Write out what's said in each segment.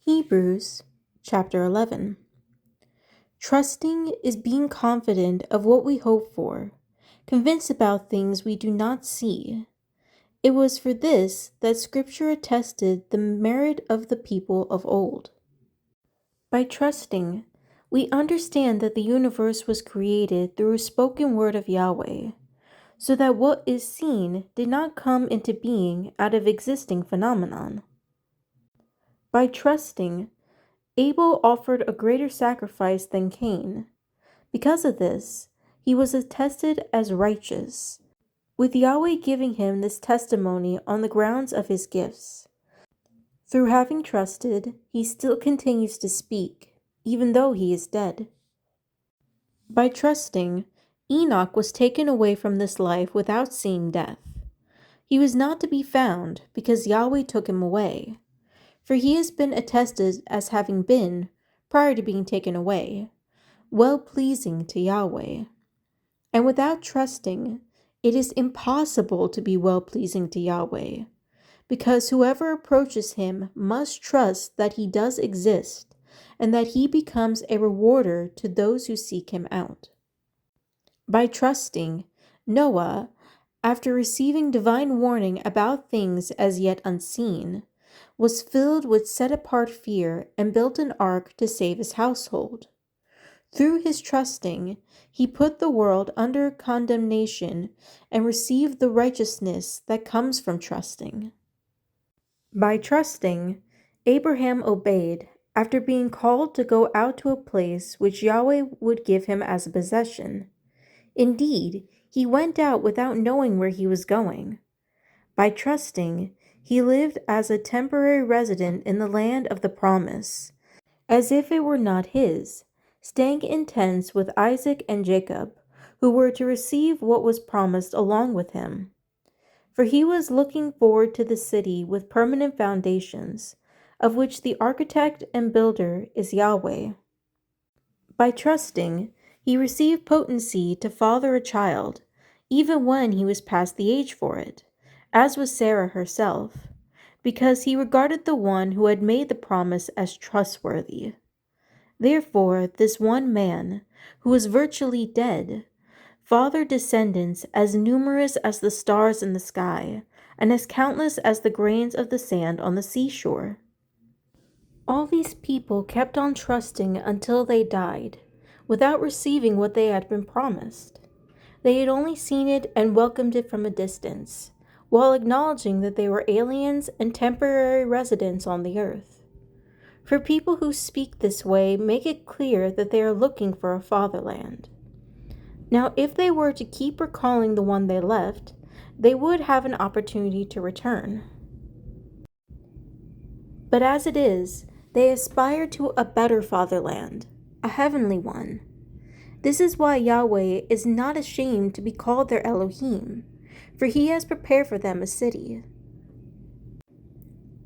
Hebrews chapter 11. Trusting is being confident of what we hope for, convinced about things we do not see. It was for this that Scripture attested the merit of the people of old. By trusting, we understand that the universe was created through a spoken word of Yahweh, so that what is seen did not come into being out of existing phenomenon. By trusting, Abel offered a greater sacrifice than Cain. Because of this, he was attested as righteous, with Yahweh giving him this testimony on the grounds of his gifts. Through having trusted, he still continues to speak, even though he is dead. By trusting, Enoch was taken away from this life without seeing death. He was not to be found because Yahweh took him away, for he has been attested as having been, prior to being taken away, well-pleasing to Yahweh. And without trusting, it is impossible to be well-pleasing to Yahweh, because whoever approaches him must trust that he does exist, and that he becomes a rewarder to those who seek him out. By trusting, Noah, after receiving divine warning about things as yet unseen, was filled with set-apart fear and built an ark to save his household. Through his trusting, he put the world under condemnation and received the righteousness that comes from trusting. By trusting, Abraham obeyed after being called to go out to a place which Yahweh would give him as a possession. Indeed, he went out without knowing where he was going. By trusting, he lived as a temporary resident in the land of the promise, as if it were not his, staying in tents with Isaac and Jacob, who were to receive what was promised along with him. For he was looking forward to the city with permanent foundations, of which the architect and builder is Yahweh. By trusting, he received potency to father a child, even when he was past the age for it, as was Sarah herself, because he regarded the one who had made the promise as trustworthy. Therefore, this one man, who was virtually dead, fathered descendants as numerous as the stars in the sky, and as countless as the grains of the sand on the seashore. All these people kept on trusting until they died, without receiving what they had been promised. They had only seen it and welcomed it from a distance, while acknowledging that they were aliens and temporary residents on the earth. For people who speak this way make it clear that they are looking for a fatherland. Now, if they were to keep recalling the one they left, they would have an opportunity to return. But as it is, they aspire to a better fatherland, a heavenly one. This is why Yahweh is not ashamed to be called their Elohim, for he has prepared for them a city.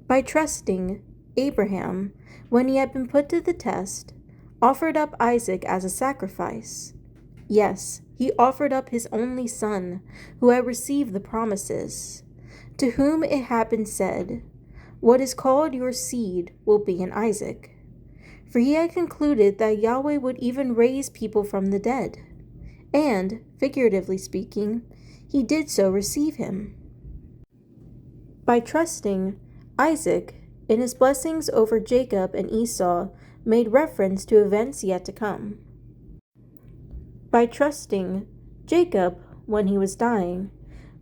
By trusting, Abraham, when he had been put to the test, offered up Isaac as a sacrifice. Yes, he offered up his only son, who had received the promises, to whom it had been said, "What is called your seed will be in Isaac." For he had concluded that Yahweh would even raise people from the dead, and, figuratively speaking, he did so receive him. By trusting, Isaac, in his blessings over Jacob and Esau, made reference to events yet to come. By trusting, Jacob, when he was dying,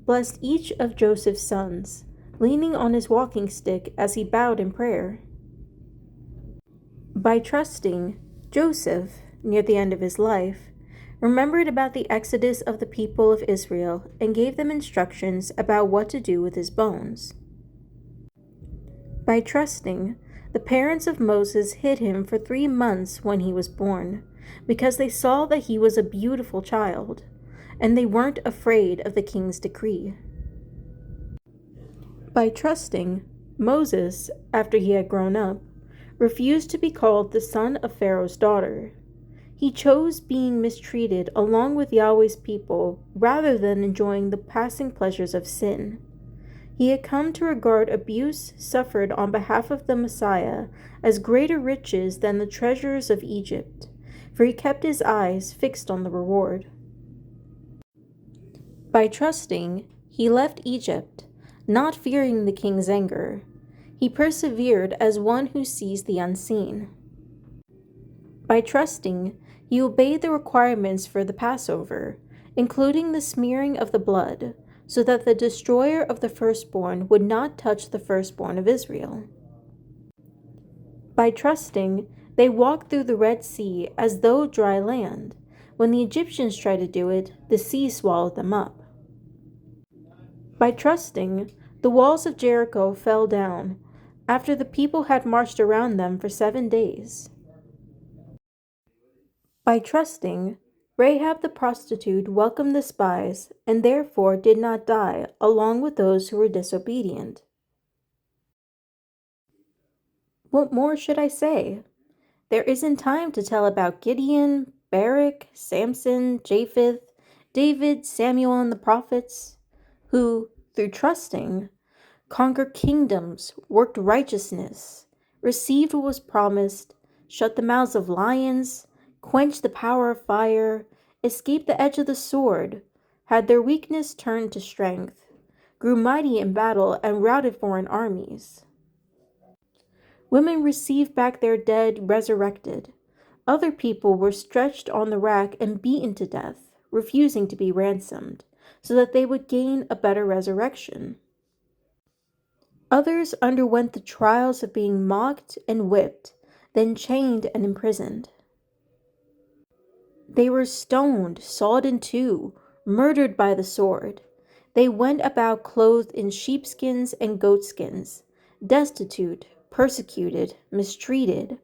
blessed each of Joseph's sons, leaning on his walking stick as he bowed in prayer. By trusting, Joseph, near the end of his life, remembered about the exodus of the people of Israel and gave them instructions about what to do with his bones. By trusting, the parents of Moses hid him for 3 months when he was born, because they saw that he was a beautiful child, and they weren't afraid of the king's decree. By trusting, Moses, after he had grown up, refused to be called the son of Pharaoh's daughter. He chose being mistreated along with Yahweh's people rather than enjoying the passing pleasures of sin. He had come to regard abuse suffered on behalf of the Messiah as greater riches than the treasures of Egypt, for he kept his eyes fixed on the reward. By trusting, he left Egypt, not fearing the king's anger. He persevered as one who sees the unseen. By trusting, he obeyed the requirements for the Passover, including the smearing of the blood, so that the destroyer of the firstborn would not touch the firstborn of Israel. By trusting, they walked through the Red Sea as though dry land. When the Egyptians tried to do it, the sea swallowed them up. By trusting, the walls of Jericho fell down, after the people had marched around them for 7 days. By trusting, Rahab the prostitute welcomed the spies and therefore did not die along with those who were disobedient. What more should I say? There isn't time to tell about Gideon, Barak, Samson, Japheth, David, Samuel, and the prophets, who, through trusting, conquered kingdoms, worked righteousness, received what was promised, shut the mouths of lions, quenched the power of fire, escaped the edge of the sword, had their weakness turned to strength, grew mighty in battle, and routed foreign armies. Women received back their dead resurrected. Other people were stretched on the rack and beaten to death, refusing to be ransomed, so that they would gain a better resurrection. Others underwent the trials of being mocked and whipped, then chained and imprisoned. They were stoned, sawed in two, murdered by the sword. They went about clothed in sheepskins and goatskins, destitute, persecuted, mistreated,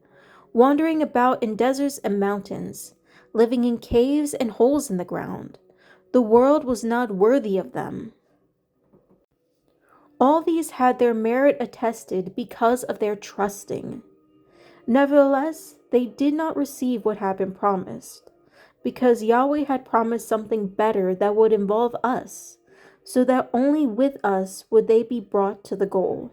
wandering about in deserts and mountains, living in caves and holes in the ground. The world was not worthy of them. All these had their merit attested because of their trusting. Nevertheless, they did not receive what had been promised, because Yahweh had promised something better that would involve us, so that only with us would they be brought to the goal.